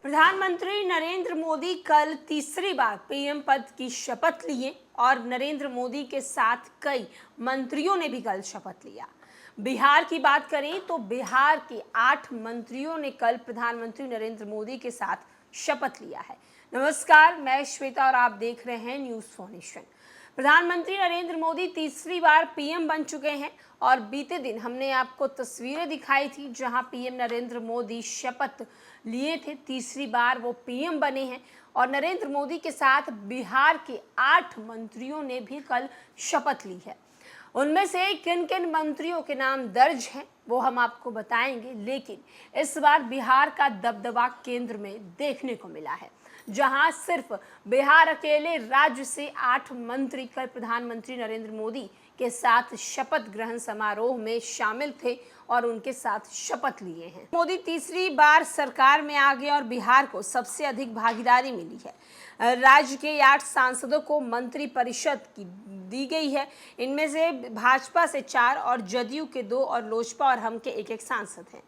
प्रधानमंत्री नरेंद्र मोदी कल तीसरी बार पीएम पद की शपथ लिए और नरेंद्र मोदी के साथ कई मंत्रियों ने भी कल शपथ लिया। बिहार की बात करें तो बिहार के 8 मंत्रियों ने कल प्रधानमंत्री नरेंद्र मोदी के साथ शपथ लिया है। नमस्कार, मैं श्वेता और आप देख रहे हैं न्यूज़ फाउंडेशन। प्रधानमंत्री नरेंद्र मोदी तीसरी बार पीएम बन चुके हैं और बीते दिन हमने आपको तस्वीरें दिखाई थी जहां पीएम नरेंद्र मोदी शपथ लिए थे। तीसरी बार वो पीएम बने हैं और नरेंद्र मोदी के साथ बिहार के 8 मंत्रियों ने भी कल शपथ ली है। उनमें से किन किन मंत्रियों के नाम दर्ज हैं वो हम आपको बताएंगे, लेकिन इस बार बिहार का दबदबा केंद्र में देखने को मिला है, जहां सिर्फ बिहार अकेले राज्य से 8 मंत्री कल प्रधानमंत्री नरेंद्र मोदी के साथ शपथ ग्रहण समारोह में शामिल थे और उनके साथ शपथ लिए हैं। मोदी तीसरी बार सरकार में आ गए और बिहार को सबसे अधिक भागीदारी मिली है। राज्य के 8 सांसदों को मंत्री परिषद की दी गई है। इनमें से भाजपा से 4 और जदयू के 2 और लोजपा और हम के 1-1 सांसद हैं।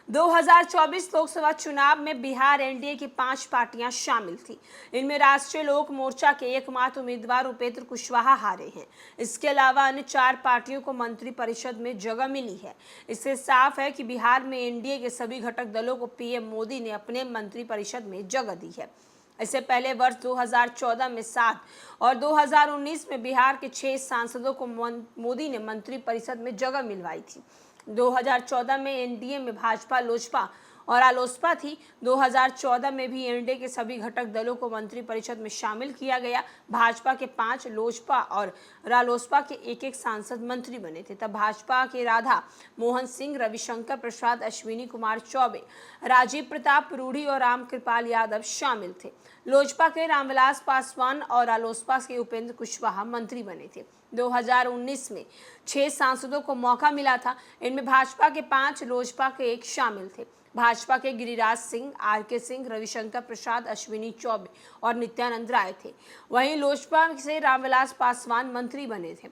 2024 लोकसभा चुनाव में बिहार एनडीए की 5 पार्टियां शामिल थी। इनमें राष्ट्रीय लोक मोर्चा के एकमात्र उम्मीदवार उपेंद्र कुशवाहा हारे हैं। इसके अलावा अन्य 4 पार्टियों को मंत्री परिषद में जगह मिली है। इससे साफ है कि बिहार में एनडीए के सभी घटक दलों को पीएम मोदी ने अपने मंत्री परिषद में जगह दी है। इससे पहले वर्ष 2014 में 7 और 2019 में बिहार के 6 सांसदों को मोदी ने मंत्री परिषद में जगह मिलवाई थी। 2014 में एनडीए में भाजपा, लोजपा और रालोसपा थी। 2014 में भी एनडीए के सभी घटक दलों को मंत्री परिषद में शामिल किया गया। भाजपा के 5, लोजपा और रालोसपा के 1-1 सांसद मंत्री बने थे। तब भाजपा के राधा मोहन सिंह, रविशंकर प्रसाद, अश्विनी कुमार चौबे, राजीव प्रताप रूढ़ी और रामकृपाल यादव शामिल थे। लोजपा के रामविलास पासवान और रालोसपा के उपेंद्र कुशवाहा मंत्री बने थे। 2019 में 6 सांसदों को मौका मिला था। इनमें भाजपा के 5, लोजपा के 1 शामिल थे। भाजपा के गिरिराज सिंह, आर.के. सिंह, रविशंकर प्रसाद, अश्विनी चौबे और नित्यानंद राय थे। वहीं लोजपा से रामविलास पासवान मंत्री बने थे।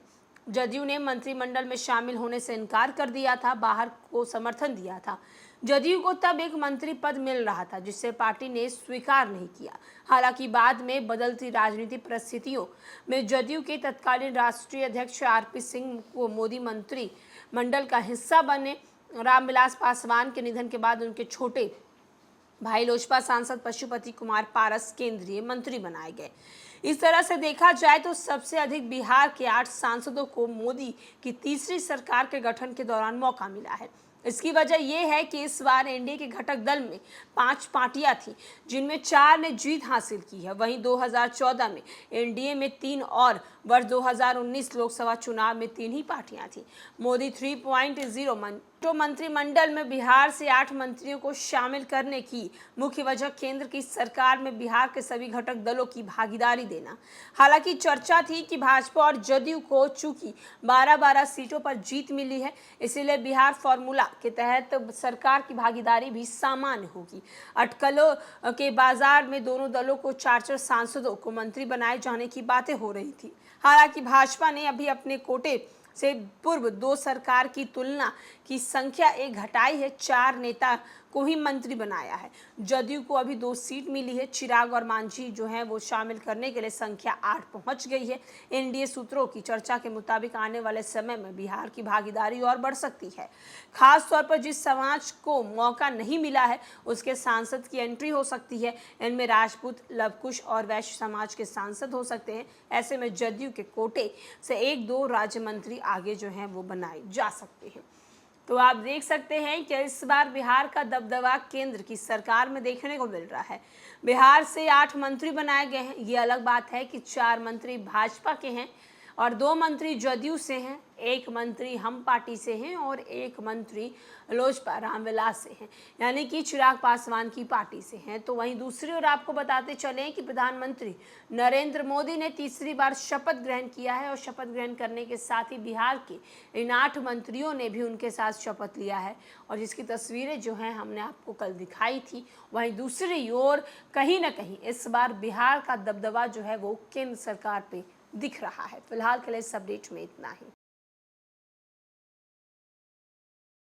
जदयू ने मंत्रिमंडल में शामिल होने से इनकार कर दिया था, बाहर को समर्थन दिया था। जदयू को तब एक मंत्री पद मिल रहा था जिसे पार्टी ने स्वीकार नहीं किया। हालांकि बाद में बदलती राजनीतिक परिस्थितियों में जदयू के तत्कालीन राष्ट्रीय अध्यक्ष आर.पी. सिंह को मोदी मंत्री मंडल का हिस्सा बने। रामविलास पासवान के निधन के बाद उनके छोटे भाई लोजपा सांसद पशुपति कुमार पारस केंद्रीय मंत्री बनाए गए। इस तरह से देखा जाए तो सबसे अधिक बिहार के 8 सांसदों को मोदी की तीसरी सरकार के गठन के दौरान मौका मिला है। इसकी वजह यह है कि इस बार एनडीए के घटक दल में 5 पार्टियां थी, जिनमें 4 ने जीत हासिल की है। वहीं 2014 में एनडीए में 3 और वर्ष 2019 लोकसभा चुनाव में 3 ही पार्टियां थी। मोदी 3.0 मंत्रिमंडल में बिहार से 8 मंत्रियों को शामिल करने की मुख्य वजह केंद्र की सरकार में बिहार के सभी घटक दलों की भागीदारी देना। हालांकि चर्चा थी कि भाजपा और जदयू को चूंकि 12-12 सीटों पर जीत मिली है, इसीलिए बिहार फॉर्मूला के तहत सरकार की भागीदारी भी सामान्य होगी। अटकलों के बाजार में दोनों दलों को 4-4 सांसदों को मंत्री बनाए जाने की बातें हो रही थी। हालांकि भाजपा ने अभी अपने कोटे से पूर्व 2 सरकार की तुलना की संख्या 1 घटाई है, 4 नेता को ही मंत्री बनाया है। जदयू को अभी 2 सीट मिली है। चिराग और मांझी जो है वो शामिल करने के लिए संख्या 8 पहुंच गई है। एनडीए सूत्रों की चर्चा के मुताबिक आने वाले समय में बिहार की भागीदारी और बढ़ सकती है। खास तौर पर जिस समाज को मौका नहीं मिला है उसके सांसद की एंट्री हो सकती है। इनमें राजपूत, लवकुश और वैश्य समाज के सांसद हो सकते हैं। ऐसे में जदयू के कोटे से 1-2 राज्य मंत्री आगे जो हैं वो बनाए जा सकते हैं। तो आप देख सकते हैं कि इस बार बिहार का दबदबा केंद्र की सरकार में देखने को मिल रहा है। बिहार से 8 मंत्री बनाए गए हैं। ये अलग बात है कि 4 मंत्री भाजपा के हैं और 2 मंत्री जदयू से हैं, 1 मंत्री हम पार्टी से हैं और 1 मंत्री लोजपा रामविलास से हैं, यानी कि चिराग पासवान की पार्टी से हैं। तो वहीं दूसरी ओर आपको बताते चलें कि प्रधानमंत्री नरेंद्र मोदी ने तीसरी बार शपथ ग्रहण किया है और शपथ ग्रहण करने के साथ ही बिहार के इन 8 मंत्रियों ने भी उनके साथ शपथ लिया है और जिसकी तस्वीरें जो हैं हमने आपको कल दिखाई थी। वहीं दूसरी ओर कहीं ना कहीं इस बार बिहार का दबदबा जो है वो केंद्र सरकार पे दिख रहा है। फिलहाल के लिए इस अपडेट में इतना ही।